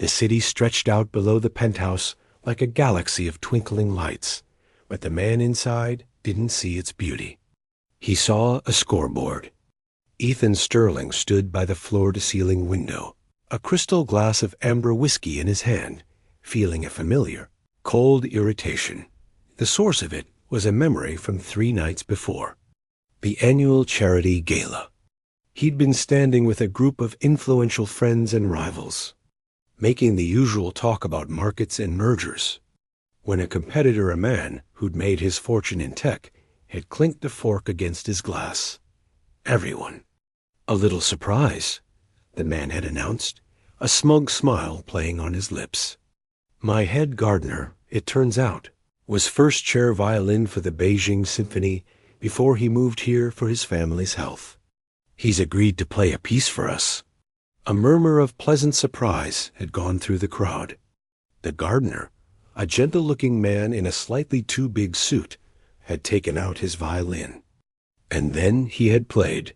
The city stretched out below the penthouse like a galaxy of twinkling lights, but the man inside didn't see its beauty. He saw a scoreboard. Ethan Sterling stood by the floor-to-ceiling window, a crystal glass of amber whiskey in his hand, feeling a familiar, cold irritation. The source of it was a memory from 3 nights before, the annual charity gala. He'd been standing with a group of influential friends and rivals, making the usual talk about markets and mergers, when a competitor, a man who'd made his fortune in tech, had clinked a fork against his glass. Everyone. "A little surprise," the man had announced, a smug smile playing on his lips. "My head gardener, it turns out, was first chair violin for the Beijing Symphony before he moved here for his family's health. He's agreed to play a piece for us." A murmur of pleasant surprise had gone through the crowd. The gardener, a gentle-looking man in a slightly too big suit, had taken out his violin. And then he had played.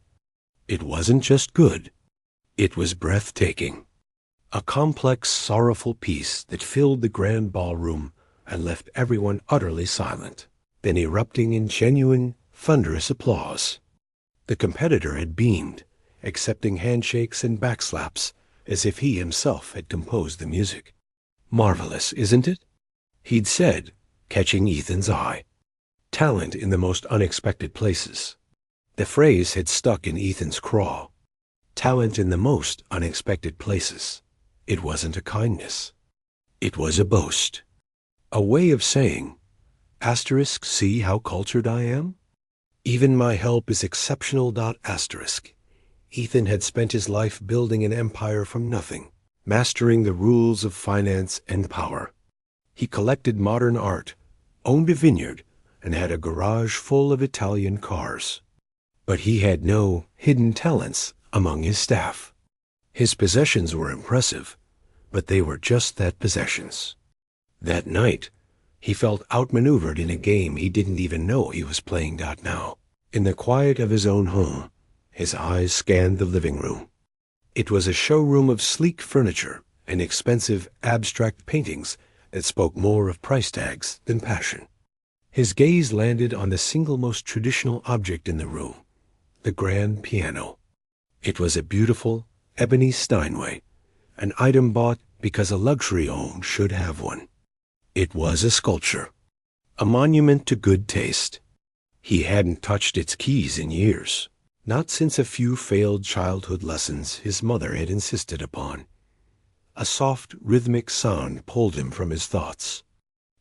It wasn't just good. It was breathtaking. A complex, sorrowful piece that filled the grand ballroom and left everyone utterly silent, then erupting in genuine, thunderous applause. The competitor had beamed, accepting handshakes and backslaps as if he himself had composed the music. "Marvelous, isn't it?" he'd said, catching Ethan's eye. Talent in the most unexpected places. The phrase had stuck in Ethan's craw. Talent in the most unexpected places. It wasn't a kindness. It was a boast. A way of saying, *, see how cultured I am? Even my help is exceptional. *. Ethan had spent his life building an empire from nothing, mastering the rules of finance and power. He collected modern art, owned a vineyard, and had a garage full of Italian cars. But he had no hidden talents among his staff. His possessions were impressive, but they were just that, possessions. That night, he felt outmaneuvered in a game he didn't even know he was playing. Now, in the quiet of his own home, his eyes scanned the living room. It was a showroom of sleek furniture and expensive abstract paintings that spoke more of price tags than passion. His gaze landed on the single most traditional object in the room, the grand piano. It was a beautiful, ebony Steinway, an item bought because a luxury home should have one. It was a sculpture, a monument to good taste. He hadn't touched its keys in years, not since a few failed childhood lessons his mother had insisted upon. A soft, rhythmic sound pulled him from his thoughts.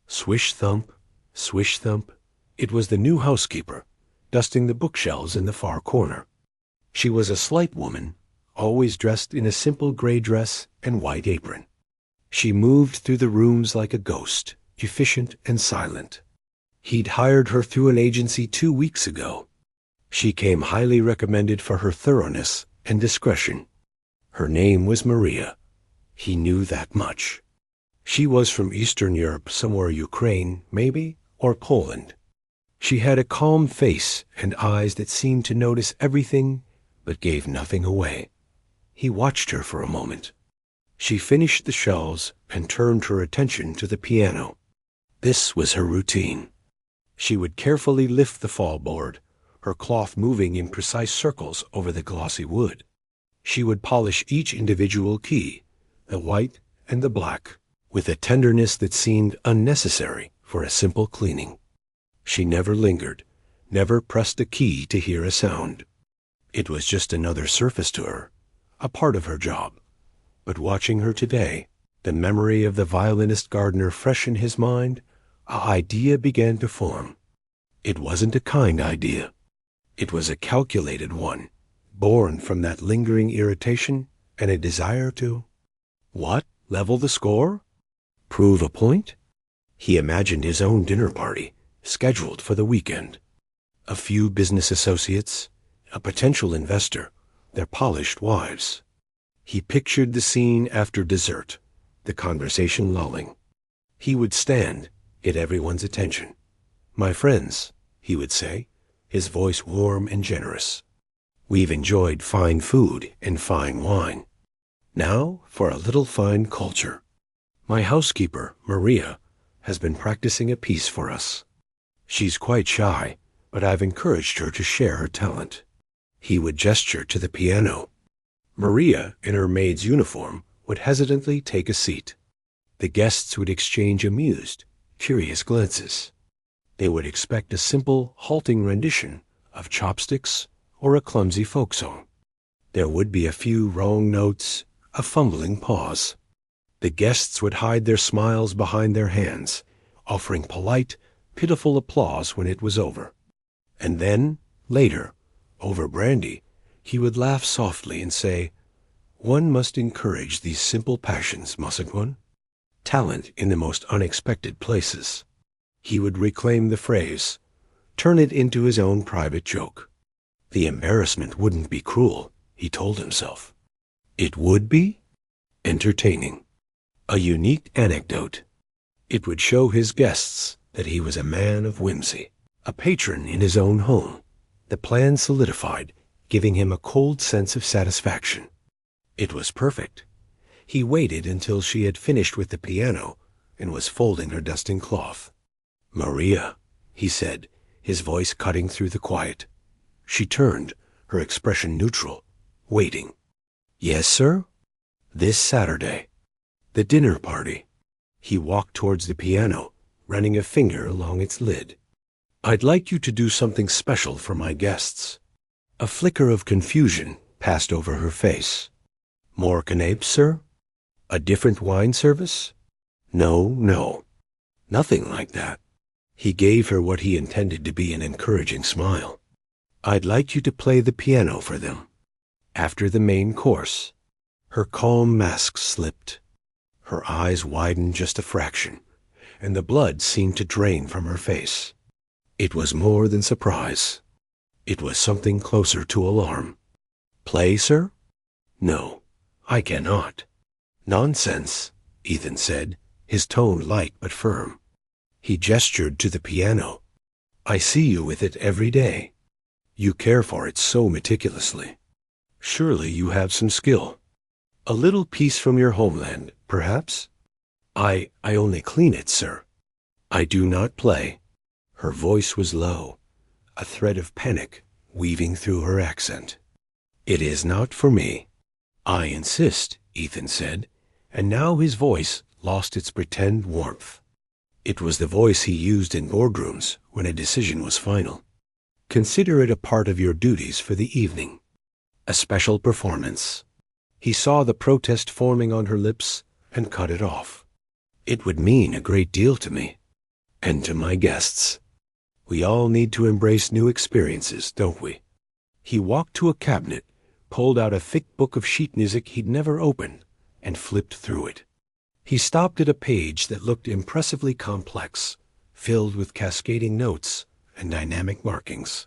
Swish thump, swish thump. It was the new housekeeper, dusting the bookshelves in the far corner. She was a slight woman, always dressed in a simple gray dress and white apron. She moved through the rooms like a ghost, efficient and silent. He'd hired her through an agency 2 weeks ago. She came highly recommended for her thoroughness and discretion. Her name was Maria. He knew that much. She was from Eastern Europe, somewhere Ukraine, maybe, or Poland. She had a calm face and eyes that seemed to notice everything but gave nothing away. He watched her for a moment. She finished the shells and turned her attention to the piano. This was her routine. She would carefully lift the fallboard, her cloth moving in precise circles over the glossy wood. She would polish each individual key, the white and the black, with a tenderness that seemed unnecessary for a simple cleaning. She never lingered, never pressed a key to hear a sound. It was just another surface to her, a part of her job. But watching her today, the memory of the violinist gardener fresh in his mind, an idea began to form. It wasn't a kind idea. It was a calculated one, born from that lingering irritation and a desire to... What? Level the score? Prove a point? He imagined his own dinner party, scheduled for the weekend. A few business associates, a potential investor, their polished wives. He pictured the scene after dessert, the conversation lulling. He would stand, get everyone's attention. "My friends," he would say, his voice warm and generous. "We've enjoyed fine food and fine wine. Now for a little fine culture. My housekeeper, Maria, has been practicing a piece for us. She's quite shy, but I've encouraged her to share her talent. He would gesture to the piano. Maria, in her maid's uniform, would hesitantly take a seat. The guests would exchange amused, curious glances. They would expect a simple, halting rendition of Chopsticks or a clumsy folk song. There would be a few wrong notes, a fumbling pause. The guests would hide their smiles behind their hands, offering polite, pitiful applause when it was over. And then, later, over brandy, he would laugh softly and say, "One must encourage these simple passions, mustn't one?" Talent in the most unexpected places. He would reclaim the phrase, turn it into his own private joke. The embarrassment wouldn't be cruel, he told himself. It would be entertaining. A unique anecdote. It would show his guests that he was a man of whimsy, a patron in his own home. The plan solidified, giving him a cold sense of satisfaction. It was perfect. He waited until she had finished with the piano and was folding her dusting cloth. "Maria," he said, his voice cutting through the quiet. She turned, her expression neutral, waiting. "Yes, sir?" "This Saturday. The dinner party." He walked towards the piano, running a finger along its lid. "I'd like you to do something special for my guests." A flicker of confusion passed over her face. "More canapes, sir? A different wine service?" No. Nothing like that." He gave her what he intended to be an encouraging smile. "I'd like you to play the piano for them. After the main course." Her calm mask slipped. Her eyes widened just a fraction, and the blood seemed to drain from her face. It was more than surprise. It was something closer to alarm. "Play, sir?" "No, I cannot." "Nonsense," Ethan said, his tone light but firm. He gestured to the piano. "I see you with it every day. You care for it so meticulously. Surely you have some skill. A little piece from your homeland, perhaps?" I only clean it, sir. I do not play." Her voice was low, a thread of panic weaving through her accent. "It is not for me." "I insist," Ethan said, and now his voice lost its pretend warmth. It was the voice he used in boardrooms when a decision was final. "Consider it a part of your duties for the evening. A special performance." He saw the protest forming on her lips and cut it off. "It would mean a great deal to me, and to my guests. We all need to embrace new experiences, don't we?" He walked to a cabinet, pulled out a thick book of sheet music he'd never opened, and flipped through it. He stopped at a page that looked impressively complex, filled with cascading notes and dynamic markings.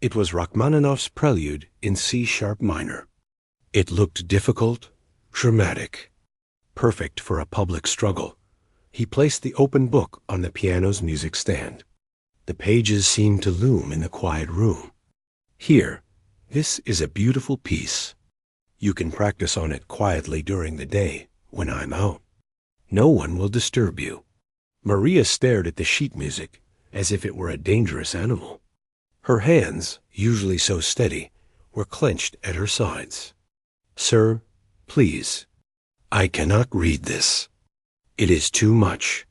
It was Rachmaninoff's Prelude in C-sharp minor. It looked difficult, dramatic, perfect for a public struggle. He placed the open book on the piano's music stand. The pages seemed to loom in the quiet room. "Here, this is a beautiful piece. You can practice on it quietly during the day when I'm out. No one will disturb you." Maria stared at the sheet music as if it were a dangerous animal. Her hands, usually so steady, were clenched at her sides. "Sir, please. I cannot read this. It is too much."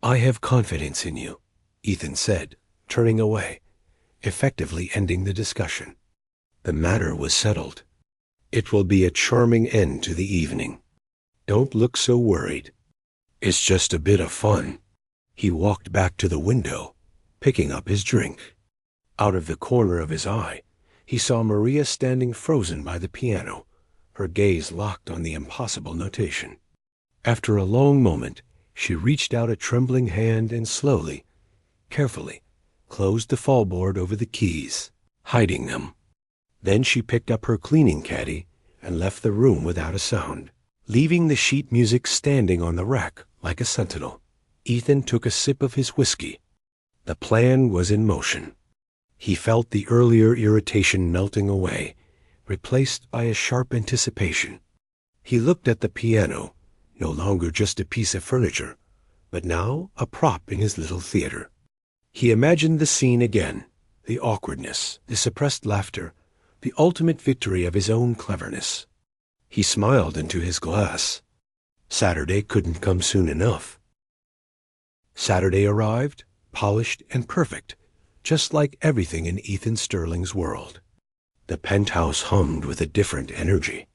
"I have confidence in you," Ethan said, turning away, effectively ending the discussion. The matter was settled. "It will be a charming end to the evening. Don't look so worried. It's just a bit of fun." He walked back to the window, picking up his drink. Out of the corner of his eye, he saw Maria standing frozen by the piano, her gaze locked on the impossible notation. After a long moment, she reached out a trembling hand and slowly, carefully, closed the fallboard over the keys, hiding them. Then she picked up her cleaning caddy and left the room without a sound, leaving the sheet music standing on the rack like a sentinel. Ethan took a sip of his whiskey. The plan was in motion. He felt the earlier irritation melting away, replaced by a sharp anticipation. He looked at the piano, no longer just a piece of furniture, but now a prop in his little theater. He imagined the scene again, the awkwardness, the suppressed laughter, the ultimate victory of his own cleverness. He smiled into his glass. Saturday couldn't come soon enough. Saturday arrived, polished and perfect, just like everything in Ethan Sterling's world. The penthouse hummed with a different energy.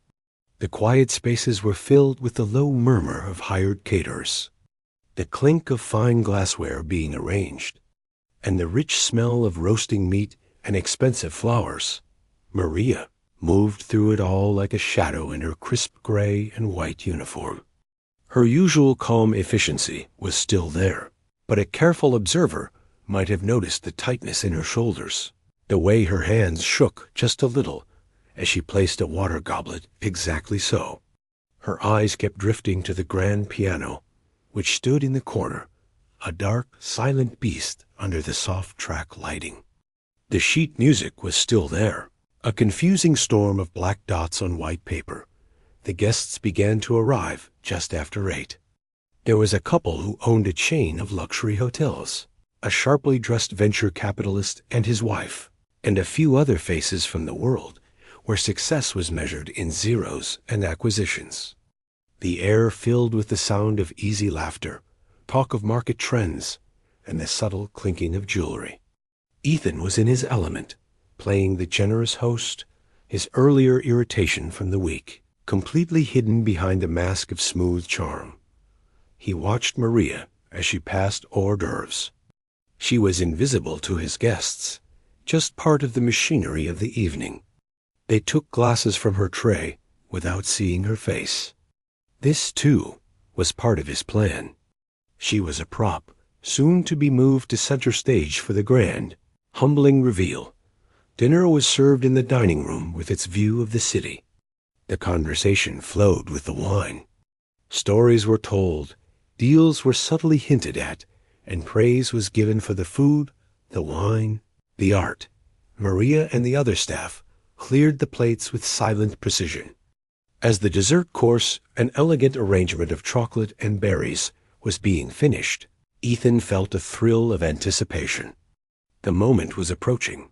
The quiet spaces were filled with the low murmur of hired caterers, the clink of fine glassware being arranged, and the rich smell of roasting meat and expensive flowers. Maria moved through it all like a shadow in her crisp gray and white uniform. Her usual calm efficiency was still there, but a careful observer might have noticed the tightness in her shoulders, the way her hands shook just a little as she placed a water goblet exactly so. Her eyes kept drifting to the grand piano, which stood in the corner, a dark, silent beast under the soft track lighting. The sheet music was still there, a confusing storm of black dots on white paper. The guests began to arrive just after 8. There was a couple who owned a chain of luxury hotels, a sharply dressed venture capitalist and his wife, and a few other faces from the world where success was measured in zeros and acquisitions. The air filled with the sound of easy laughter, talk of market trends, and the subtle clinking of jewelry. Ethan was in his element, playing the generous host, his earlier irritation from the week completely hidden behind a mask of smooth charm. He watched Maria as she passed hors d'oeuvres. She was invisible to his guests, just part of the machinery of the evening. They took glasses from her tray without seeing her face. This, too, was part of his plan. She was a prop, soon to be moved to center stage for the grand, humbling reveal. Dinner was served in the dining room with its view of the city. The conversation flowed with the wine. Stories were told, deals were subtly hinted at, and praise was given for the food, the wine, the art. Maria and the other staff cleared the plates with silent precision. As the dessert course, an elegant arrangement of chocolate and berries, was being finished, Ethan felt a thrill of anticipation. The moment was approaching.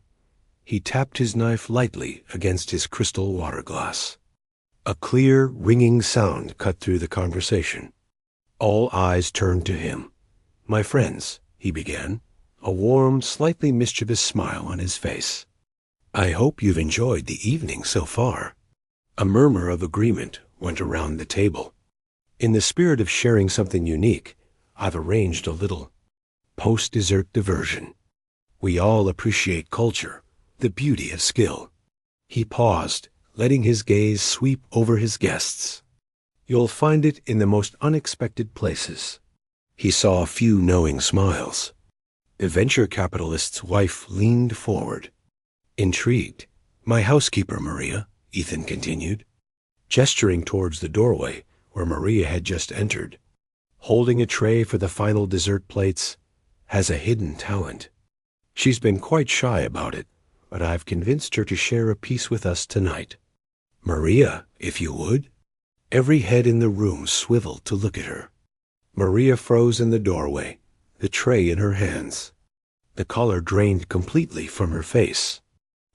He tapped his knife lightly against his crystal water glass. A clear, ringing sound cut through the conversation. All eyes turned to him. "My friends," he began, a warm, slightly mischievous smile on his face. "I hope you've enjoyed the evening so far." A murmur of agreement went around the table. In the spirit of sharing something unique, I've arranged a little post-dessert diversion. We all appreciate culture, the beauty of skill. He paused, letting his gaze sweep over his guests. You'll find it in the most unexpected places. He saw a few knowing smiles. The venture capitalist's wife leaned forward. Intrigued. "My housekeeper, Maria," Ethan continued, gesturing towards the doorway where Maria had just entered, holding a tray for the final dessert plates, has a hidden talent. She's been quite shy about it, but I've convinced her to share a piece with us tonight. Maria, if you would." Every head in the room swiveled to look at her. Maria froze in the doorway, the tray in her hands. The color drained completely from her face.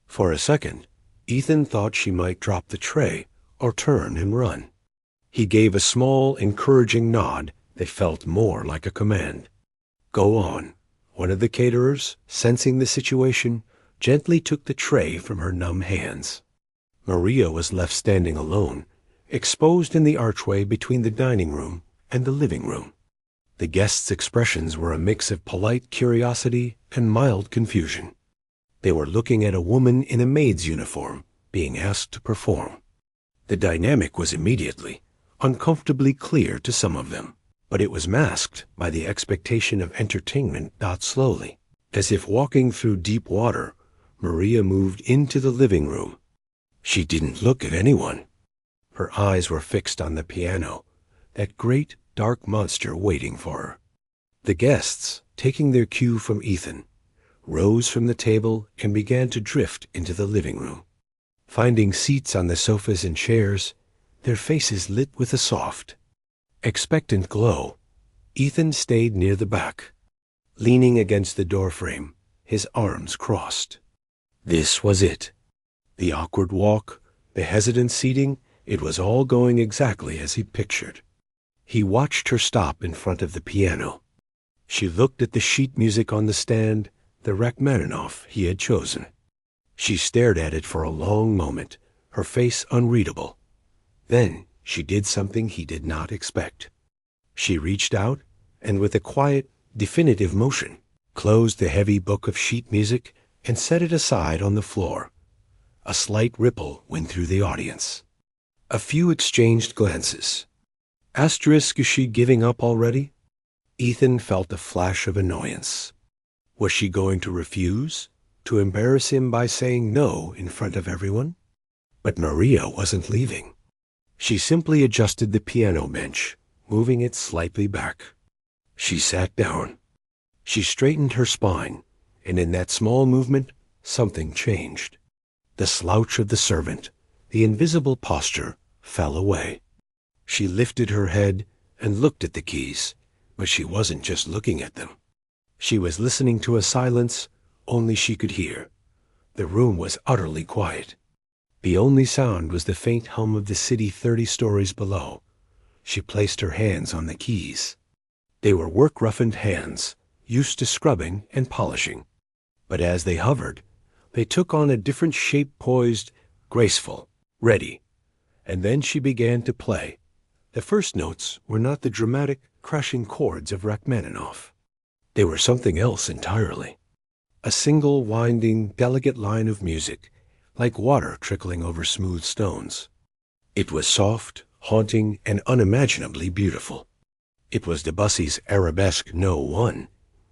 For a second, Ethan thought she might drop the tray or turn and run. He gave a small, encouraging nod that felt more like a command. "Go on." One of the caterers, sensing the situation, gently took the tray from her numb hands. Maria was left standing alone, exposed in the archway between the dining room and the living room. The guests' expressions were a mix of polite curiosity and mild confusion. They were looking at a woman in a maid's uniform being asked to perform. The dynamic was immediately, uncomfortably clear to some of them, but it was masked by the expectation of entertainment. Slowly, as if walking through deep water, Maria moved into the living room. She didn't look at anyone. Her eyes were fixed on the piano, that great, dark monster waiting for her. The guests, taking their cue from Ethan, rose from the table and began to drift into the living room. Finding seats on the sofas and chairs, their faces lit with a soft, expectant glow. Ethan stayed near the back, leaning against the doorframe, his arms crossed. This was it. The awkward walk, the hesitant seating, it was all going exactly as he pictured. He watched her stop in front of the piano. She looked at the sheet music on the stand, the Rachmaninoff he had chosen. She stared at it for a long moment, her face unreadable. Then she did something he did not expect. She reached out, and with a quiet, definitive motion, closed the heavy book of sheet music and set it aside on the floor. A slight ripple went through the audience. A few exchanged glances. Is she giving up already? Ethan felt a flash of annoyance. Was she going to refuse? To embarrass him by saying no in front of everyone? But Maria wasn't leaving. She simply adjusted the piano bench, moving it slightly back. She sat down. She straightened her spine, and in that small movement, something changed. The slouch of the servant, the invisible posture, fell away. She lifted her head and looked at the keys, but she wasn't just looking at them. She was listening to a silence only she could hear. The room was utterly quiet. The only sound was the faint hum of the city 30 stories below. She placed her hands on the keys. They were work-roughened hands, used to scrubbing and polishing. But as they hovered, they took on a different shape, poised, graceful, ready. And then she began to play. The first notes were not the dramatic, crashing chords of Rachmaninoff. They were something else entirely. A single, winding, delicate line of music, like water trickling over smooth stones. It was soft, haunting, and unimaginably beautiful. It was Debussy's arabesque No. 1,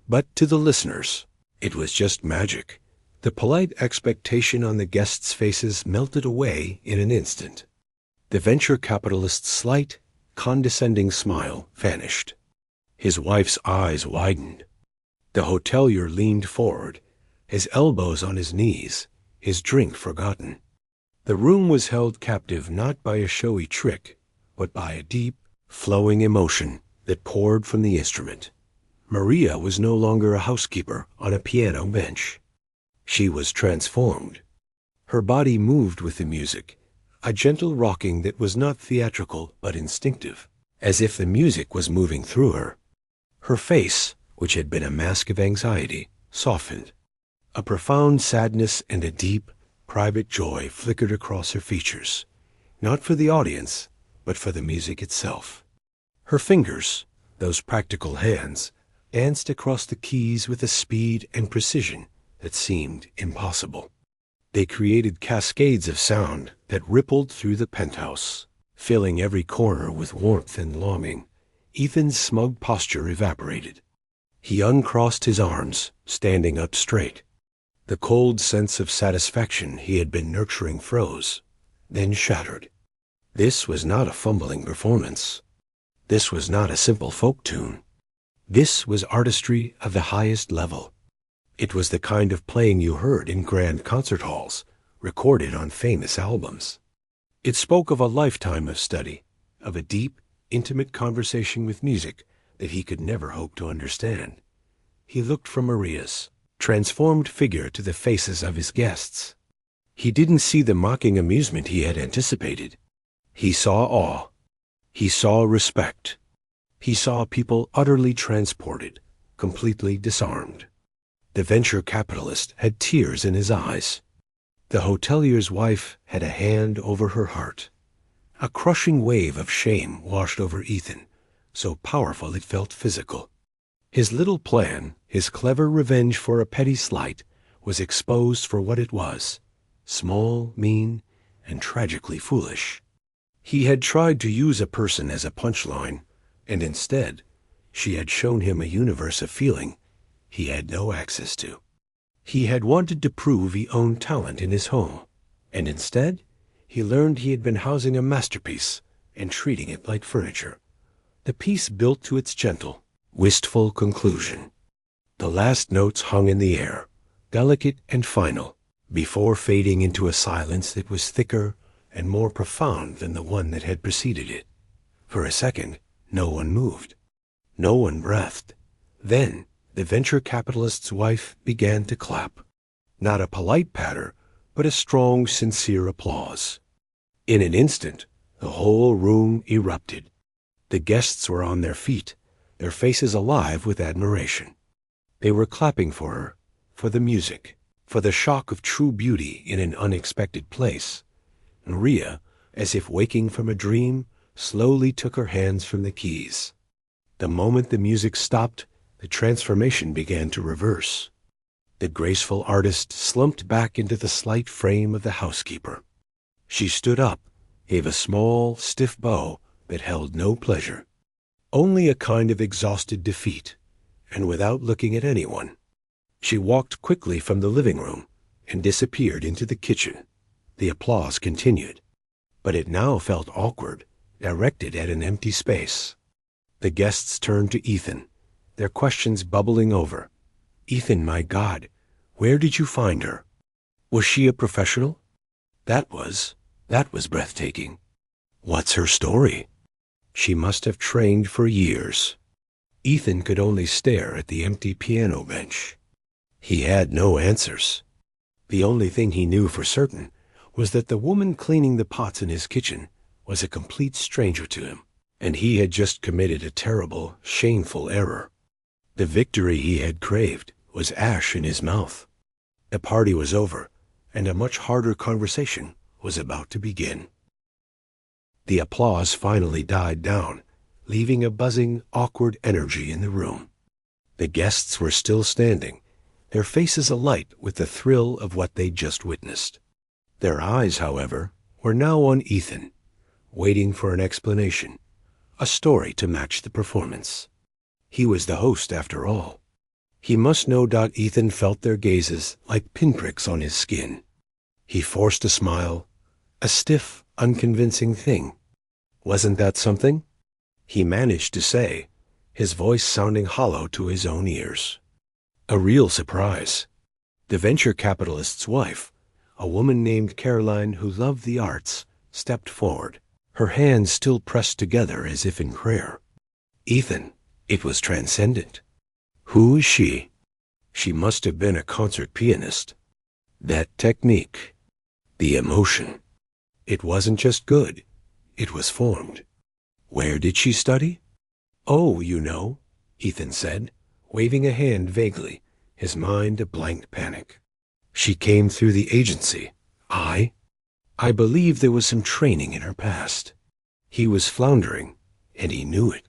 but to the listeners, it was just magic. The polite expectation on the guests' faces melted away in an instant. The venture capitalist's slight, condescending smile vanished. His wife's eyes widened. The hotelier leaned forward, his elbows on his knees, his drink forgotten. The room was held captive not by a showy trick, but by a deep, flowing emotion that poured from the instrument. Maria was no longer a housekeeper on a piano bench. She was transformed. Her body moved with the music, a gentle rocking that was not theatrical but instinctive, as if the music was moving through her. Her face, which had been a mask of anxiety, softened. A profound sadness and a deep, private joy flickered across her features, not for the audience, but for the music itself. Her fingers, those practical hands, danced across the keys with a speed and precision that seemed impossible. They created cascades of sound that rippled through the penthouse, filling every corner with warmth and longing. Ethan's smug posture evaporated. He uncrossed his arms, standing up straight. The cold sense of satisfaction he had been nurturing froze, then shattered. This was not a fumbling performance. This was not a simple folk tune. This was artistry of the highest level. It was the kind of playing you heard in grand concert halls, recorded on famous albums. It spoke of a lifetime of study, of a deep, intimate conversation with music that he could never hope to understand. He looked from Maria's transformed figure to the faces of his guests. He didn't see the mocking amusement he had anticipated. He saw awe. He saw respect. He saw people utterly transported, completely disarmed. The venture capitalist had tears in his eyes. The hotelier's wife had a hand over her heart. A crushing wave of shame washed over Ethan, so powerful it felt physical. His little plan, his clever revenge for a petty slight, was exposed for what it was: small, mean, and tragically foolish. He had tried to use a person as a punchline, and instead, she had shown him a universe of feeling he had no access to. He had wanted to prove he owned talent in his home, and instead, he learned he had been housing a masterpiece and treating it like furniture. The piece built to its gentle, wistful conclusion. The last notes hung in the air, delicate and final, before fading into a silence that was thicker, and more profound than the one that had preceded it. For a second, no one moved. No one breathed. Then, the venture capitalist's wife began to clap. Not a polite patter, but a strong, sincere applause. In an instant, the whole room erupted. The guests were on their feet, their faces alive with admiration. They were clapping for her, for the music, for the shock of true beauty in an unexpected place. Maria, as if waking from a dream, slowly took her hands from the keys. The moment the music stopped, the transformation began to reverse. The graceful artist slumped back into the slight frame of the housekeeper. She stood up, gave a small, stiff bow that held no pleasure, only a kind of exhausted defeat, and without looking at anyone, she walked quickly from the living room and disappeared into the kitchen. The applause continued, but it now felt awkward, directed at an empty space. The guests turned to Ethan, their questions bubbling over. "Ethan, my God, where did you find her? Was she a professional? That was breathtaking. What's her story? She must have trained for years." Ethan could only stare at the empty piano bench. He had no answers. The only thing he knew for certain was that the woman cleaning the pots in his kitchen was a complete stranger to him, and he had just committed a terrible, shameful error. The victory he had craved was ash in his mouth. The party was over, and a much harder conversation was about to begin. The applause finally died down, leaving a buzzing, awkward energy in the room. The guests were still standing, their faces alight with the thrill of what they'd just witnessed. Their eyes, however, were now on Ethan, waiting for an explanation, a story to match the performance. He was the host, after all. He must know. Ethan felt their gazes like pinpricks on his skin. He forced a smile, a stiff, unconvincing thing. "Wasn't that something?" he managed to say, his voice sounding hollow to his own ears. A real surprise. The venture capitalist's wife, a woman named Caroline who loved the arts, stepped forward, her hands still pressed together as if in prayer. "Ethan, it was transcendent. Who is she? She must have been a concert pianist. That technique, the emotion. It wasn't just good, it was formed. Where did she study?" "Oh, you know," Ethan said, waving a hand vaguely, his mind a blank panic. "She came through the agency. I believe there was some training in her past." He was floundering, and he knew it.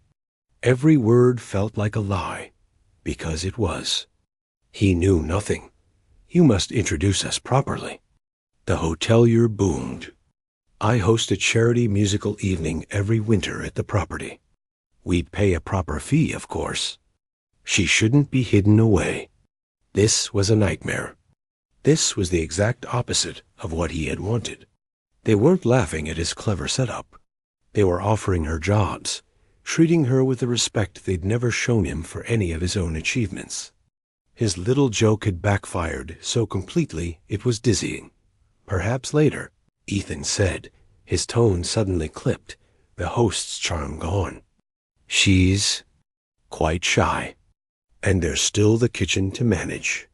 Every word felt like a lie, because it was. He knew nothing. "You must introduce us properly." The hotelier boomed. "I host a charity musical evening every winter at the property. We'd pay a proper fee, of course. She shouldn't be hidden away." This was a nightmare. This was the exact opposite of what he had wanted. They weren't laughing at his clever setup. They were offering her jobs, treating her with the respect they'd never shown him for any of his own achievements. His little joke had backfired so completely it was dizzying. "Perhaps later," Ethan said, his tone suddenly clipped, the host's charm gone. "She's quite shy. And there's still the kitchen to manage."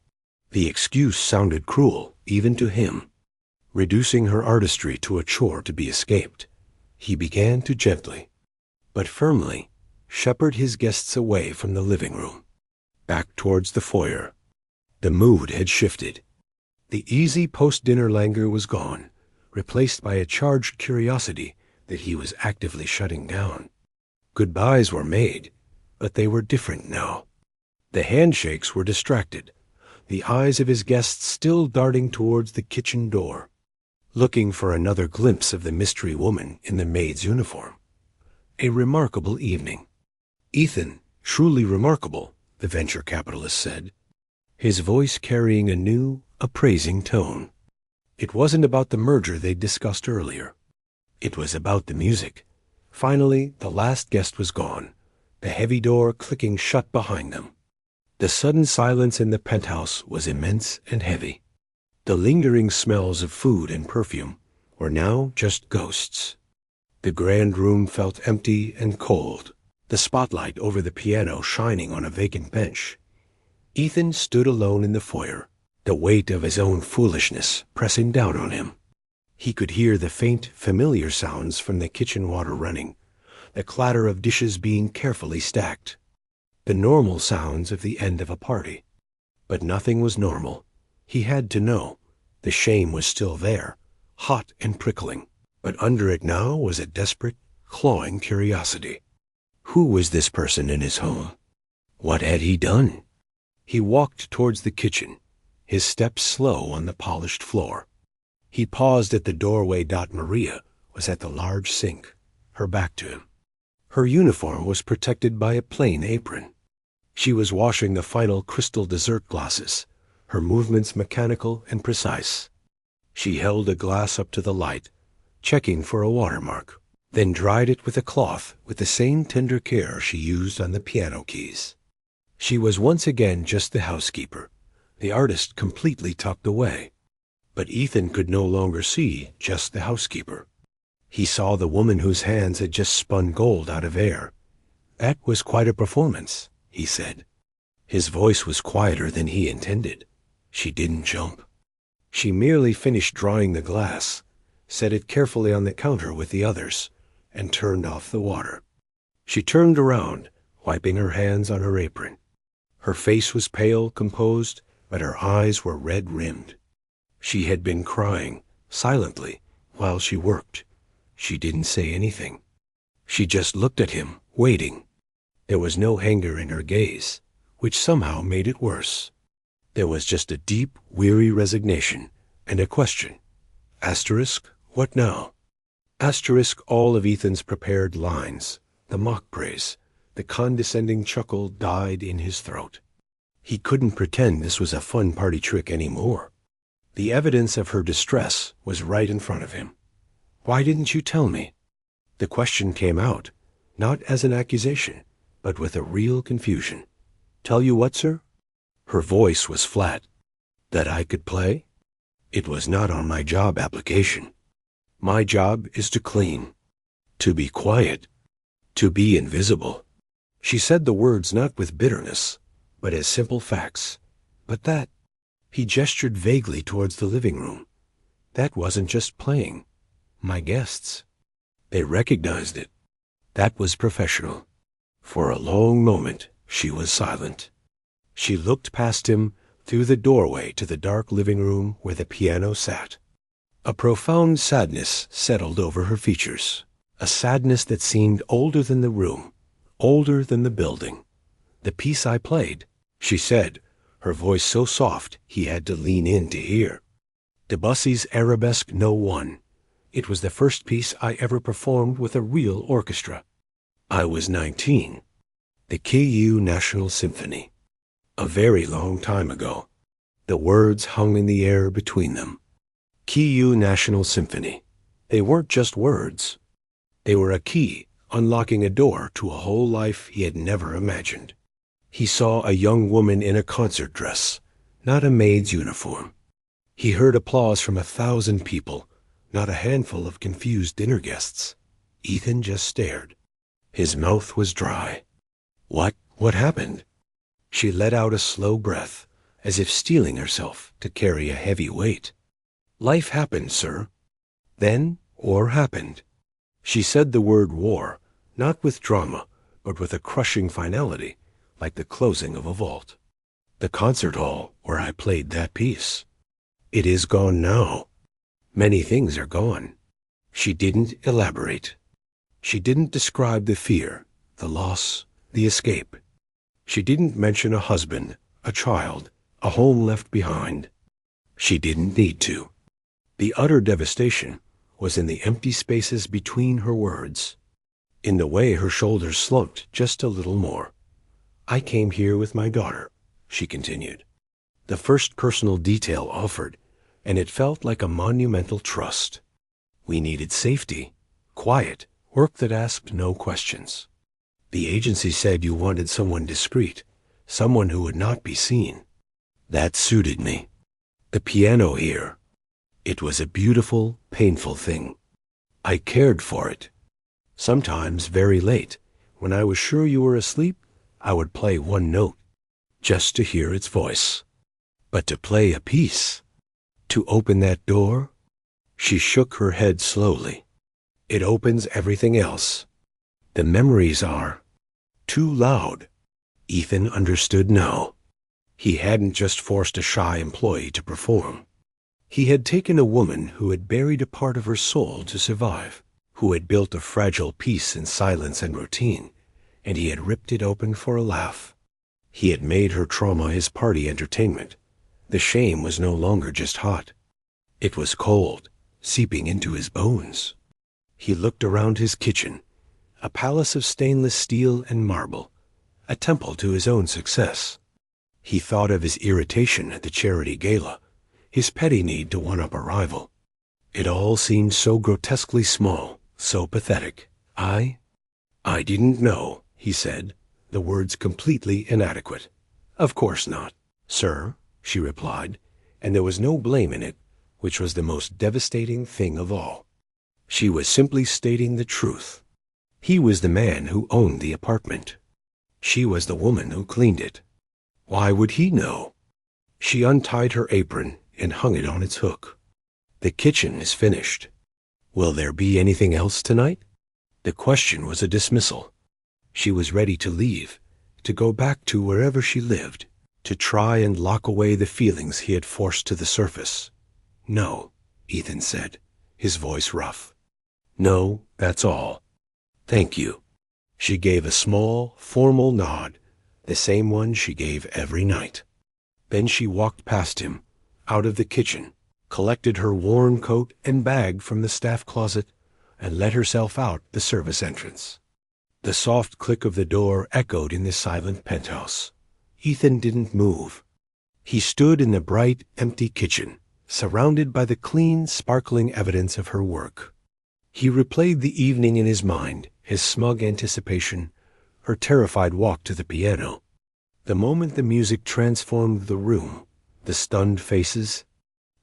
The excuse sounded cruel, even to him. Reducing her artistry to a chore to be escaped, he began to gently, but firmly, shepherd his guests away from the living room, back towards the foyer. The mood had shifted. The easy post-dinner languor was gone, replaced by a charged curiosity that he was actively shutting down. Goodbyes were made, but they were different now. The handshakes were distracted, the eyes of his guests still darting towards the kitchen door, looking for another glimpse of the mystery woman in the maid's uniform. A remarkable evening. "Ethan, truly remarkable," the venture capitalist said, his voice carrying a new, appraising tone. It wasn't about the merger they'd discussed earlier. It was about the music. Finally, the last guest was gone, the heavy door clicking shut behind them. The sudden silence in the penthouse was immense and heavy. The lingering smells of food and perfume, were now just ghosts. The grand room felt empty and cold, the spotlight over the piano shining on a vacant bench. Ethan stood alone in the foyer, the weight of his own foolishness pressing down on him. He could hear the faint, familiar sounds from the kitchen water running, the clatter of dishes being carefully stacked, the normal sounds of the end of a party. But nothing was normal. He had to know. The shame was still there, hot and prickling, but under it now was a desperate, clawing curiosity. Who was this person in his home? What had he done? He walked towards the kitchen, his steps slow on the polished floor. He paused at the doorway. Maria was at the large sink, her back to him. Her uniform was protected by a plain apron. She was washing the final crystal dessert glasses, her movements mechanical and precise. She held a glass up to the light, checking for a watermark, then dried it with a cloth with the same tender care she used on the piano keys. She was once again just the housekeeper, the artist completely tucked away. But Ethan could no longer see just the housekeeper. He saw the woman whose hands had just spun gold out of air. That was quite a performance, he said. His voice was quieter than he intended. She didn't jump. She merely finished drying the glass, set it carefully on the counter with the others, and turned off the water. She turned around, wiping her hands on her apron. Her face was pale, composed, but her eyes were red-rimmed. She had been crying, silently, while she worked. She didn't say anything. She just looked at him, waiting. There was no anger in her gaze, which somehow made it worse. There was just a deep, weary resignation, and a question. Asterisk, what now? Asterisk all of Ethan's prepared lines, the mock praise, the condescending chuckle died in his throat. He couldn't pretend this was a fun party trick anymore. The evidence of her distress was right in front of him. Why didn't you tell me? The question came out, not as an accusation, but with a real confusion. Tell you what, sir? Her voice was flat. That I could play? It was not on my job application. My job is to clean, to be quiet, to be invisible. She said the words not with bitterness, but as simple facts. But that, he gestured vaguely towards the living room. That wasn't just playing. My guests. They recognized it. That was professional. For a long moment, she was silent. She looked past him through the doorway to the dark living room where the piano sat. A profound sadness settled over her features, a sadness that seemed older than the room, older than the building. The piece I played, she said, her voice so soft he had to lean in to hear. Debussy's Arabesque No. 1. It was the first piece I ever performed with a real orchestra. I was 19. The KU National Symphony. A very long time ago. The words hung in the air between them. KU National Symphony. They weren't just words. They were a key, unlocking a door to a whole life he had never imagined. He saw a young woman in a concert dress, not a maid's uniform. He heard applause from 1,000 people, not a handful of confused dinner guests. Ethan just stared. His mouth was dry. What happened? She let out a slow breath, as if steeling herself to carry a heavy weight. Life happened, sir. Then war happened. She said the word war, not with drama, but with a crushing finality, like the closing of a vault. The concert hall where I played that piece. It is gone now. Many things are gone. She didn't elaborate. She didn't describe the fear, the loss, the escape. She didn't mention a husband, a child, a home left behind. She didn't need to. The utter devastation was in the empty spaces between her words, in the way her shoulders slumped just a little more. I came here with my daughter, she continued. The first personal detail offered, and it felt like a monumental trust. We needed safety, quiet, work that asked no questions. The agency said you wanted someone discreet, someone who would not be seen. That suited me. The piano here. It was a beautiful, painful thing. I cared for it. Sometimes very late, when I was sure you were asleep, I would play one note, just to hear its voice. But to play a piece, to open that door, she shook her head slowly. It opens everything else. The memories are too loud. Ethan understood now. He hadn't just forced a shy employee to perform. He had taken a woman who had buried a part of her soul to survive, who had built a fragile peace in silence and routine, and he had ripped it open for a laugh. He had made her trauma his party entertainment. The shame was no longer just hot. It was cold, seeping into his bones. He looked around his kitchen, a palace of stainless steel and marble, a temple to his own success. He thought of his irritation at the charity gala, his petty need to one-up a rival. It all seemed so grotesquely small, so pathetic. I didn't know, he said, the words completely inadequate. Of course not, sir, she replied, and there was no blame in it, which was the most devastating thing of all. She was simply stating the truth. He was the man who owned the apartment. She was the woman who cleaned it. Why would he know? She untied her apron and hung it on its hook. The kitchen is finished. Will there be anything else tonight? The question was a dismissal. She was ready to leave, to go back to wherever she lived, to try and lock away the feelings he had forced to the surface. No, Ethan said, his voice rough. No, that's all. Thank you. She gave a small, formal nod, the same one she gave every night. Then she walked past him, out of the kitchen, collected her worn coat and bag from the staff closet, and let herself out the service entrance. The soft click of the door echoed in the silent penthouse. Ethan didn't move. He stood in the bright, empty kitchen, surrounded by the clean, sparkling evidence of her work. He replayed the evening in his mind, his smug anticipation, her terrified walk to the piano. The moment the music transformed the room, the stunned faces,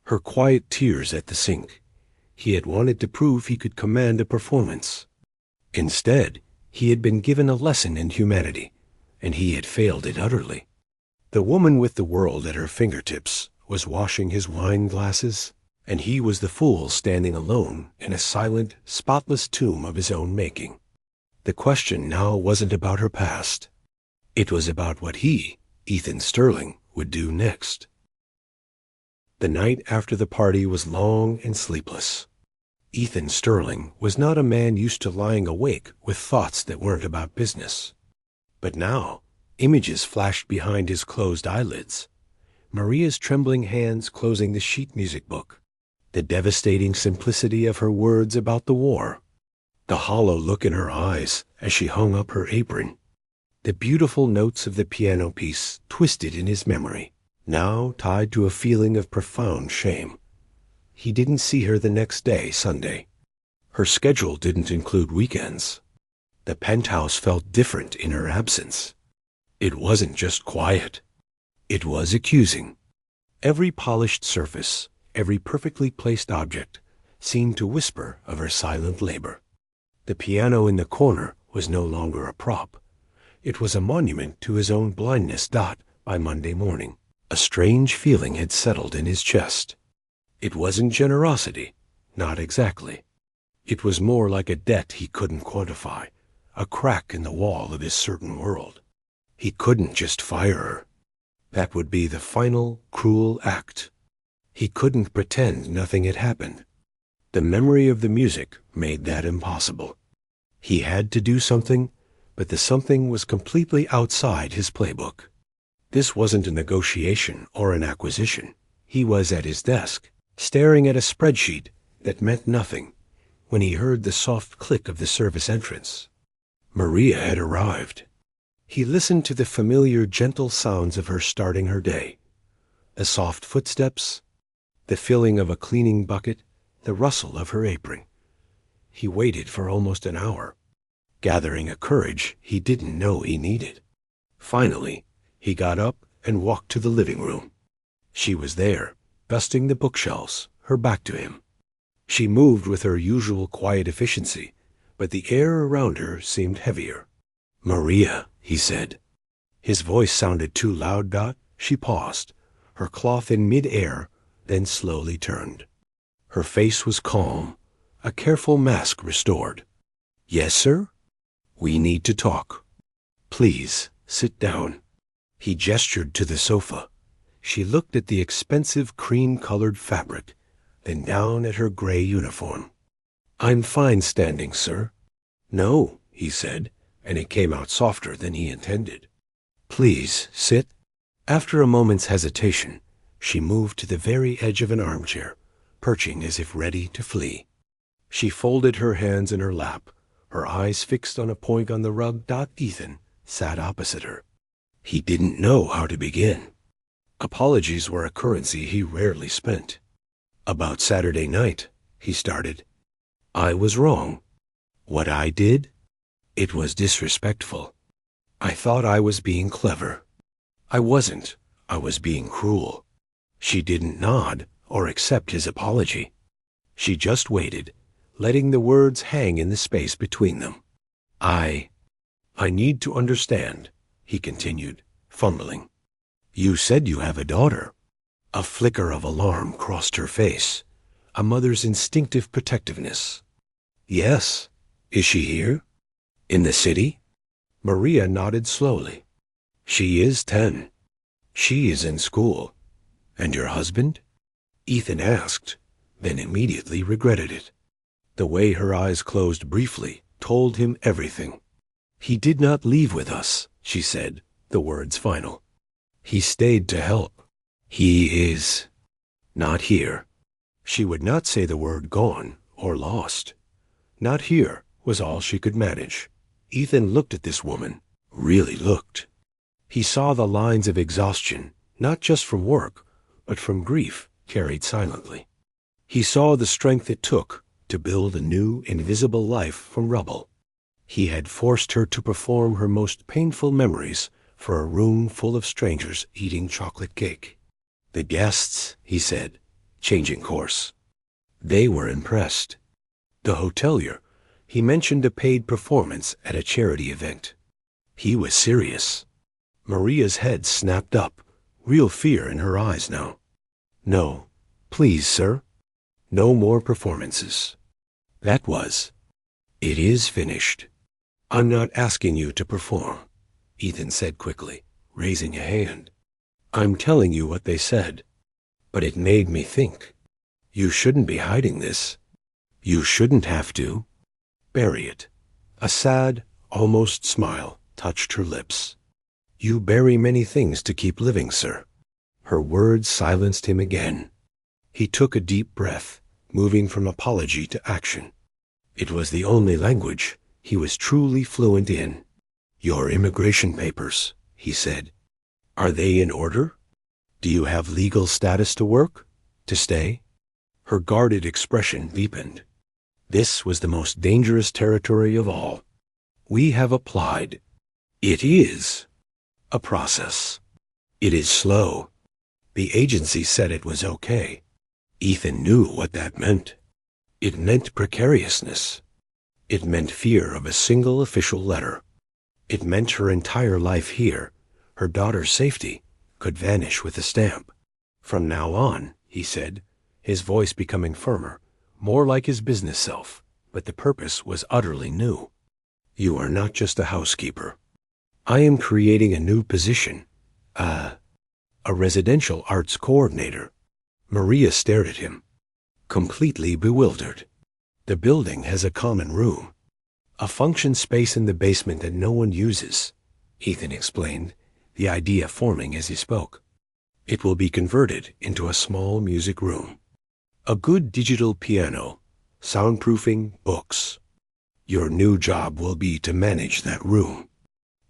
her quiet tears at the sink. He had wanted to prove he could command a performance. Instead, he had been given a lesson in humanity, and he had failed it utterly. The woman with the world at her fingertips was washing his wine glasses, and he was the fool standing alone in a silent, spotless tomb of his own making. The question now wasn't about her past. It was about what he, Ethan Sterling, would do next. The night after the party was long and sleepless. Ethan Sterling was not a man used to lying awake with thoughts that weren't about business. But now, images flashed behind his closed eyelids. Maria's trembling hands closing the sheet music book. The devastating simplicity of her words about the war. The hollow look in her eyes as she hung up her apron. The beautiful notes of the piano piece twisted in his memory, now tied to a feeling of profound shame. He didn't see her the next day, Sunday. Her schedule didn't include weekends. The penthouse felt different in her absence. It wasn't just quiet. It was accusing. Every polished surface, every perfectly placed object, seemed to whisper of her silent labor. The piano in the corner was no longer a prop. It was a monument to his own blindness. By Monday morning, a strange feeling had settled in his chest. It wasn't generosity, not exactly. It was more like a debt he couldn't quantify, a crack in the wall of his certain world. He couldn't just fire her. That would be the final, cruel act. He couldn't pretend nothing had happened. The memory of the music made that impossible. He had to do something, but the something was completely outside his playbook. This wasn't a negotiation or an acquisition. He was at his desk, staring at a spreadsheet that meant nothing, when he heard the soft click of the service entrance. Maria had arrived. He listened to the familiar, gentle sounds of her starting her day. The soft footsteps, the filling of a cleaning bucket, the rustle of her apron. He waited for almost an hour, gathering a courage he didn't know he needed. Finally, he got up and walked to the living room. She was there, dusting the bookshelves, her back to him. She moved with her usual quiet efficiency, but the air around her seemed heavier. "Maria," he said. His voice sounded too loud. She paused, her cloth in mid-air, then slowly turned. Her face was calm, a careful mask restored. "Yes, sir? We need to talk. Please, sit down." He gestured to the sofa. She looked at the expensive cream-colored fabric, then down at her gray uniform. "I'm fine standing, sir." "No," he said, and it came out softer than he intended. "Please, sit." After a moment's hesitation, she moved to the very edge of an armchair, perching as if ready to flee. She folded her hands in her lap, her eyes fixed on a point on the rug. Ethan sat opposite her. He didn't know how to begin. Apologies were a currency he rarely spent. "About Saturday night," he started. "I was wrong. What I did? It was disrespectful. I thought I was being clever. I wasn't. I was being cruel." She didn't nod or accept his apology. She just waited, letting the words hang in the space between them. I need to understand," he continued, fumbling. "You said you have a daughter." A flicker of alarm crossed her face, a mother's instinctive protectiveness. "Yes. Is she here? In the city?" Maria nodded slowly. "She is 10. She is in school. And your husband?" Ethan asked, then immediately regretted it. The way her eyes closed briefly told him everything. "He did not leave with us," she said, the words final. "He stayed to help. He is not here." She would not say the word gone or lost. "Not here" was all she could manage. Ethan looked at this woman, really looked. He saw the lines of exhaustion, not just from work, but from grief carried silently. He saw the strength it took to build a new, invisible life from rubble. He had forced her to perform her most painful memories for a room full of strangers eating chocolate cake. "The guests," he said, changing course. "They were impressed. The hotelier, he mentioned a paid performance at a charity event. He was serious." Maria's head snapped up, real fear in her eyes now. "No, please, sir. No more performances." That was. "It is finished. I'm not asking you to perform," Ethan said quickly, raising a hand. "I'm telling you what they said. But it made me think. You shouldn't be hiding this. You shouldn't have to. Bury it." A sad, almost smile touched her lips. "You bury many things to keep living, sir." Her words silenced him again. He took a deep breath, moving from apology to action. It was the only language he was truly fluent in. "Your immigration papers," he said. "Are they in order? Do you have legal status to work? To stay?" Her guarded expression deepened. This was the most dangerous territory of all. "We have applied. It is a process. It is slow. The agency said it was okay." Ethan knew what that meant. It meant precariousness. It meant fear of a single official letter. It meant her entire life here, her daughter's safety, could vanish with a stamp. "From now on," he said, his voice becoming firmer, more like his business self, but the purpose was utterly new. "You are not just a housekeeper. I am creating a new position, a residential arts coordinator." Maria stared at him, completely bewildered. "The building has a common room, a function space in the basement that no one uses," Ethan explained, the idea forming as he spoke. "It will be converted into a small music room. A good digital piano, soundproofing, books. Your new job will be to manage that room.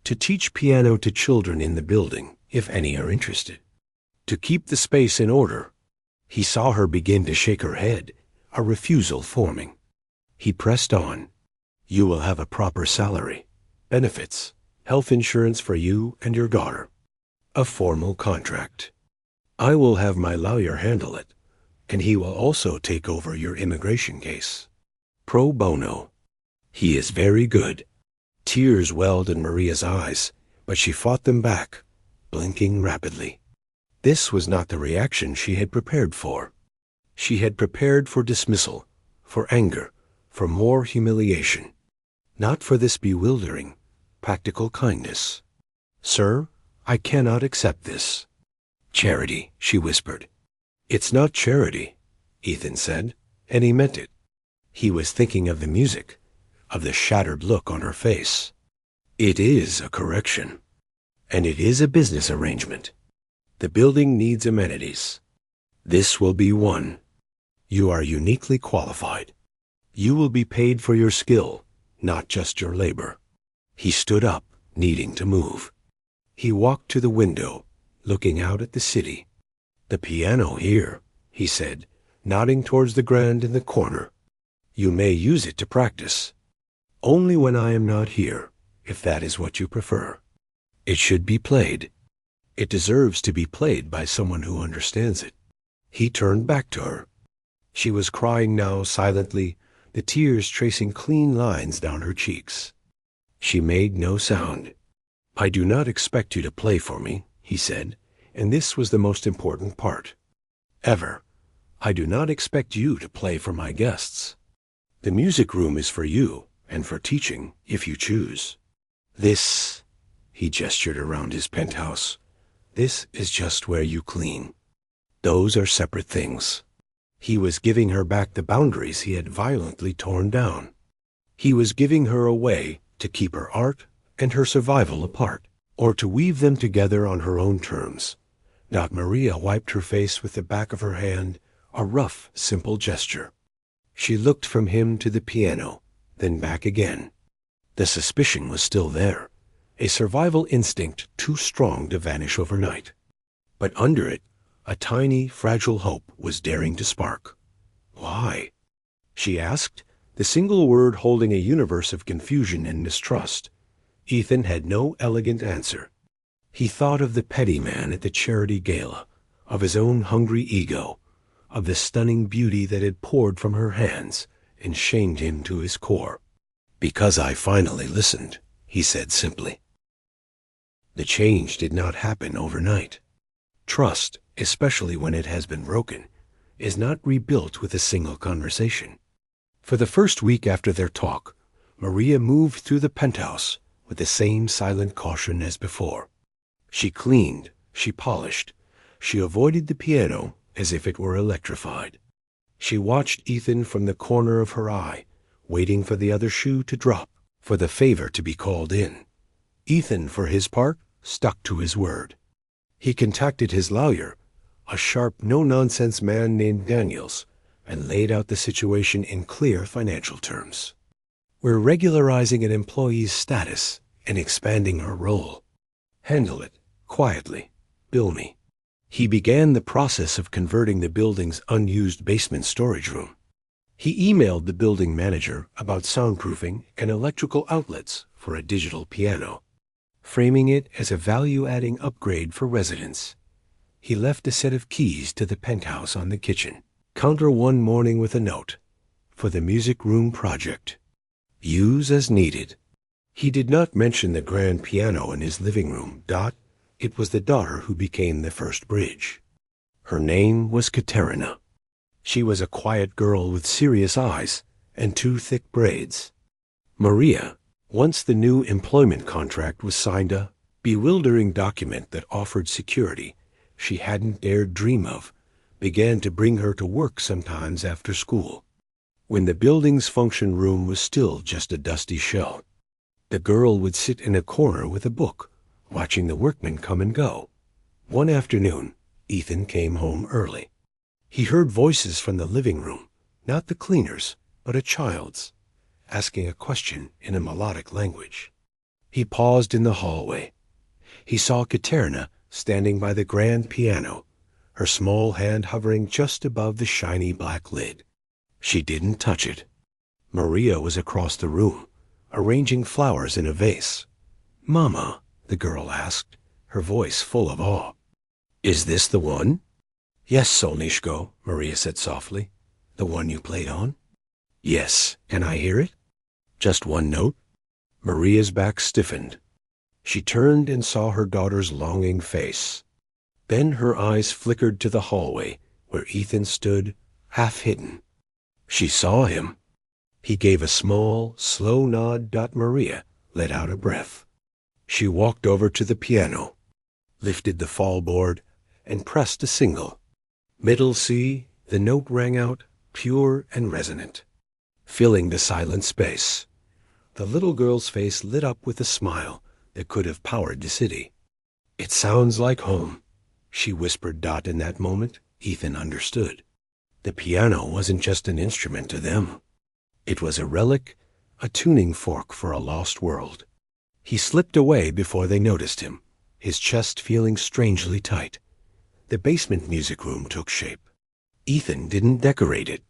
To teach piano to children in the building, if any are interested. To keep the space in order." He saw her begin to shake her head, a refusal forming. He pressed on. "You will have a proper salary, benefits, health insurance for you and your daughter. A formal contract. I will have my lawyer handle it. and he will also take over your immigration case. Pro bono. He is very good. Tears welled in Maria's eyes, but she fought them back, blinking rapidly. This was not the reaction she had prepared for. She had prepared for dismissal, for anger, for more humiliation. Not for this bewildering, practical kindness. Sir, I cannot accept this. Charity, she whispered. It's not charity, Ethan said, and he meant it. He was thinking of the music, of the shattered look on her face. It is a correction, and it is a business arrangement. The building needs amenities. This will be one. You are uniquely qualified. You will be paid for your skill, not just your labor. He stood up, needing to move. He walked to the window, looking out at the city. The piano here, he said, nodding towards the grand in the corner. You may use it to practice. Only when I am not here, if that is what you prefer. It should be played. It deserves to be played by someone who understands it. He turned back to her. She was crying now silently, the tears tracing clean lines down her cheeks. She made no sound. I do not expect you to play for me, he said, and this was the most important part. Ever. I do not expect you to play for my guests. The music room is for you, and for teaching, if you choose. This, he gestured around his penthouse, this is just where you clean. Those are separate things. He was giving her back the boundaries he had violently torn down. He was giving her a way to keep her art and her survival apart, or to weave them together on her own terms. Maria wiped her face with the back of her hand, a rough, simple gesture. She looked from him to the piano, then back again. The suspicion was still there, a survival instinct too strong to vanish overnight. But under it, a tiny, fragile hope was daring to spark. Why? She asked, the single word holding a universe of confusion and mistrust. Ethan had no elegant answer. He thought of the petty man at the charity gala, of his own hungry ego, of the stunning beauty that had poured from her hands and shamed him to his core. Because I finally listened, he said simply. The change did not happen overnight. Trust, especially when it has been broken, is not rebuilt with a single conversation. For the first week after their talk, Maria moved through the penthouse with the same silent caution as before. She cleaned, she polished, she avoided the piano as if it were electrified. She watched Ethan from the corner of her eye, waiting for the other shoe to drop, for the favor to be called in. Ethan, for his part, stuck to his word. He contacted his lawyer, a sharp, no-nonsense man named Daniels, and laid out the situation in clear financial terms. We're regularizing an employee's status and expanding her role. Handle it, quietly, bill me. He began the process of converting the building's unused basement storage room. He emailed the building manager about soundproofing and electrical outlets for a digital piano, framing it as a value-adding upgrade for residents. He left a set of keys to the penthouse on the kitchen counter one morning with a note, for the music room project. Use as needed. He did not mention the grand piano in his living room. It was the daughter who became the first bridge. Her name was Katerina. She was a quiet girl with serious eyes and two thick braids. Maria, once the new employment contract was signed, a bewildering document that offered security she hadn't dared dream of, began to bring her to work sometimes after school, when the building's function room was still just a dusty shell. The girl would sit in a corner with a book, watching the workmen come and go. One afternoon, Ethan came home early. He heard voices from the living room, not the cleaner's, but a child's, asking a question in a melodic language. He paused in the hallway. He saw Katerina standing by the grand piano, her small hand hovering just above the shiny black lid. She didn't touch it. Maria was across the room, arranging flowers in a vase. "Mama," the girl asked, her voice full of awe. "Is this the one?" Yes, Solnishko, Maria said softly. The one you played on? Yes. Can I hear it? Just one note? Maria's back stiffened. She turned and saw her daughter's longing face. Then her eyes flickered to the hallway, where Ethan stood, half hidden. She saw him. He gave a small, slow nod. Maria let out a breath. She walked over to the piano, lifted the fallboard, and pressed a single. Middle C, the note rang out, pure and resonant, filling the silent space. The little girl's face lit up with a smile that could have powered the city. It sounds like home, she whispered. In that moment, Ethan understood. The piano wasn't just an instrument to them. It was a relic, a tuning fork for a lost world. He slipped away before they noticed him, his chest feeling strangely tight. The basement music room took shape. Ethan didn't decorate it.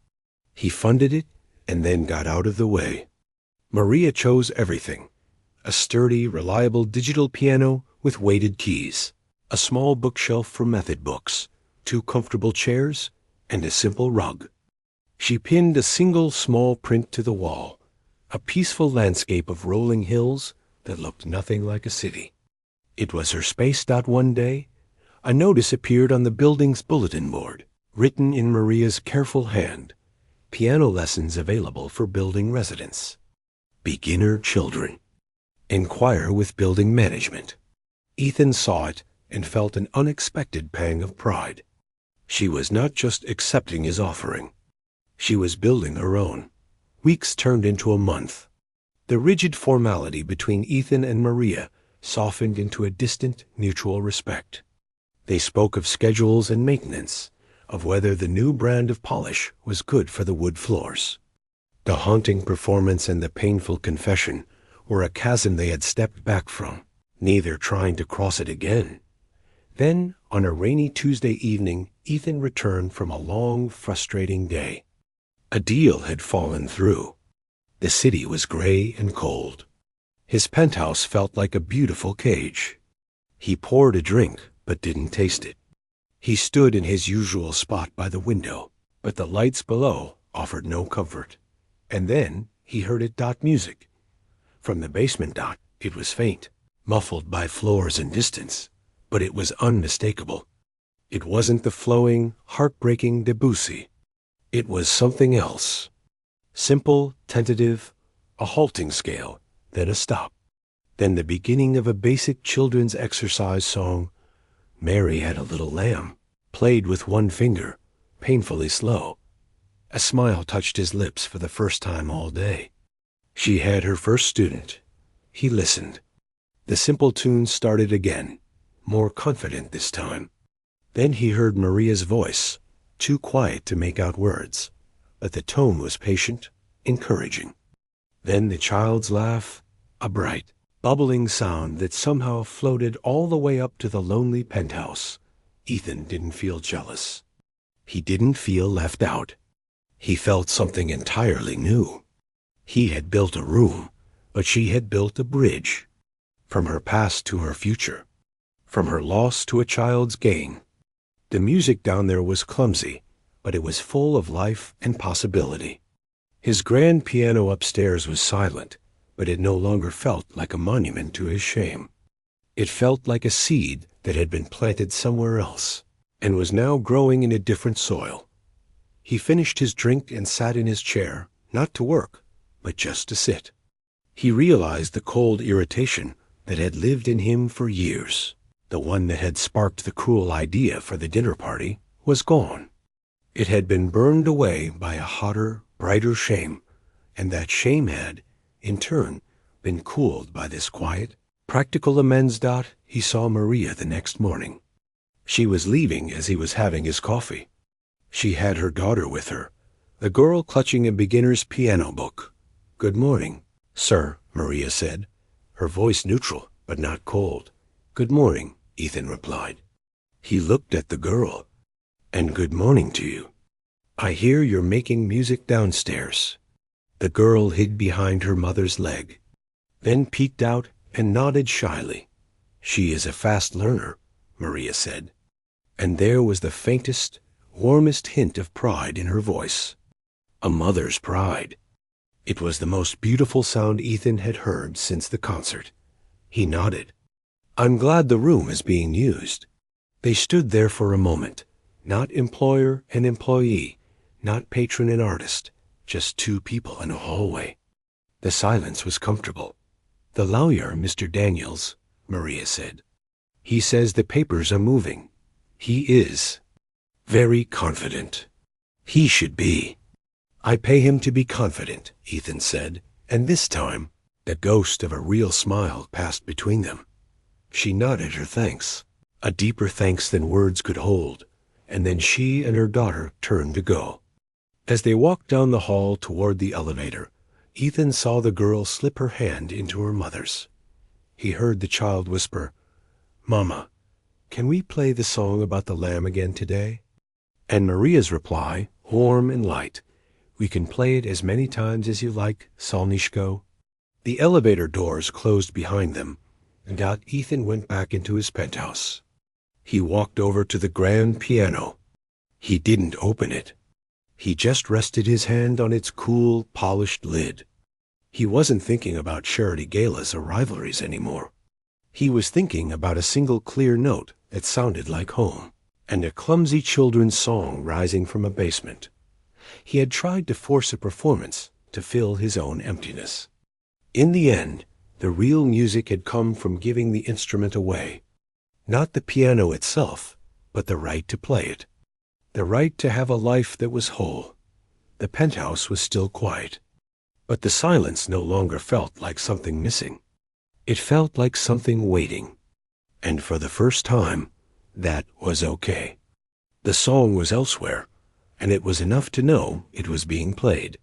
He funded it and then got out of the way. Maria chose everything. A sturdy, reliable digital piano with weighted keys, a small bookshelf for method books, 2 comfortable chairs, and a simple rug. She pinned a single small print to the wall, a peaceful landscape of rolling hills that looked nothing like a city. It was her space. One day, a notice appeared on the building's bulletin board, written in Maria's careful hand. Piano lessons available for building residents. Beginner children. Inquire with building management. Ethan saw it and felt an unexpected pang of pride. She was not just accepting his offering. She was building her own. Weeks turned into a month. The rigid formality between Ethan and Maria softened into a distant, mutual respect. They spoke of schedules and maintenance, of whether the new brand of polish was good for the wood floors. The haunting performance and the painful confession were a chasm they had stepped back from, neither trying to cross it again. Then, on a rainy Tuesday evening, Ethan returned from a long, frustrating day. A deal had fallen through. The city was gray and cold. His penthouse felt like a beautiful cage. He poured a drink, but didn't taste it. He stood in his usual spot by the window, but the lights below offered no comfort. And then he heard it. Music. From the basement. It was faint, muffled by floors and distance, but it was unmistakable. It wasn't the flowing, heartbreaking Debussy. It was something else. Simple, tentative, a halting scale, then a stop. Then the beginning of a basic children's exercise song. Mary Had a Little Lamb, played with one finger, painfully slow. A smile touched his lips for the first time all day. She had her first student. He listened. The simple tune started again, more confident this time. Then he heard Maria's voice, too quiet to make out words, but the tone was patient, encouraging. Then the child's laugh, a bright, bubbling sound that somehow floated all the way up to the lonely penthouse. Ethan didn't feel jealous. He didn't feel left out. He felt something entirely new. He had built a room, but she had built a bridge. From her past to her future. From her loss to a child's gain. The music down there was clumsy, but it was full of life and possibility. His grand piano upstairs was silent, but it no longer felt like a monument to his shame. It felt like a seed that had been planted somewhere else, and was now growing in a different soil. He finished his drink and sat in his chair, not to work, but just to sit. He realized the cold irritation that had lived in him for years, the one that had sparked the cruel idea for the dinner party, was gone. It had been burned away by a hotter, brighter shame, and that shame had, in turn, been cooled by this quiet, practical amends. He saw Maria the next morning. She was leaving as he was having his coffee. She had her daughter with her, the girl clutching a beginner's piano book. "Good morning, sir," Maria said, her voice neutral but not cold. "Good morning," Ethan replied. He looked at the girl. "And good morning to you. I hear you're making music downstairs." The girl hid behind her mother's leg, then peeked out and nodded shyly. "She is a fast learner," Maria said. And there was the faintest, warmest hint of pride in her voice. A mother's pride. It was the most beautiful sound Ethan had heard since the concert. He nodded. "I'm glad the room is being used." They stood there for a moment, not employer and employee, not patron and artist, just two people in a hallway. The silence was comfortable. "The lawyer, Mr. Daniels," Maria said. "He says the papers are moving. He is very confident. He should be." "I pay him to be confident," Ethan said, and this time the ghost of a real smile passed between them. She nodded her thanks, a deeper thanks than words could hold, and then she and her daughter turned to go. As they walked down the hall toward the elevator, Ethan saw the girl slip her hand into her mother's. He heard the child whisper, "Mama, can we play the song about the lamb again today?" And Maria's reply, warm and light, "We can play it as many times as you like, Solnishko." The elevator doors closed behind them, and Ethan went back into his penthouse. He walked over to the grand piano. He didn't open it. He just rested his hand on its cool, polished lid. He wasn't thinking about charity galas or rivalries anymore. He was thinking about a single clear note that sounded like home, and a clumsy children's song rising from a basement. He had tried to force a performance to fill his own emptiness. In the end, the real music had come from giving the instrument away. Not the piano itself, but the right to play it. The right to have a life that was whole. The penthouse was still quiet, but the silence no longer felt like something missing. It felt like something waiting. And for the first time, that was okay. The song was elsewhere, and it was enough to know it was being played.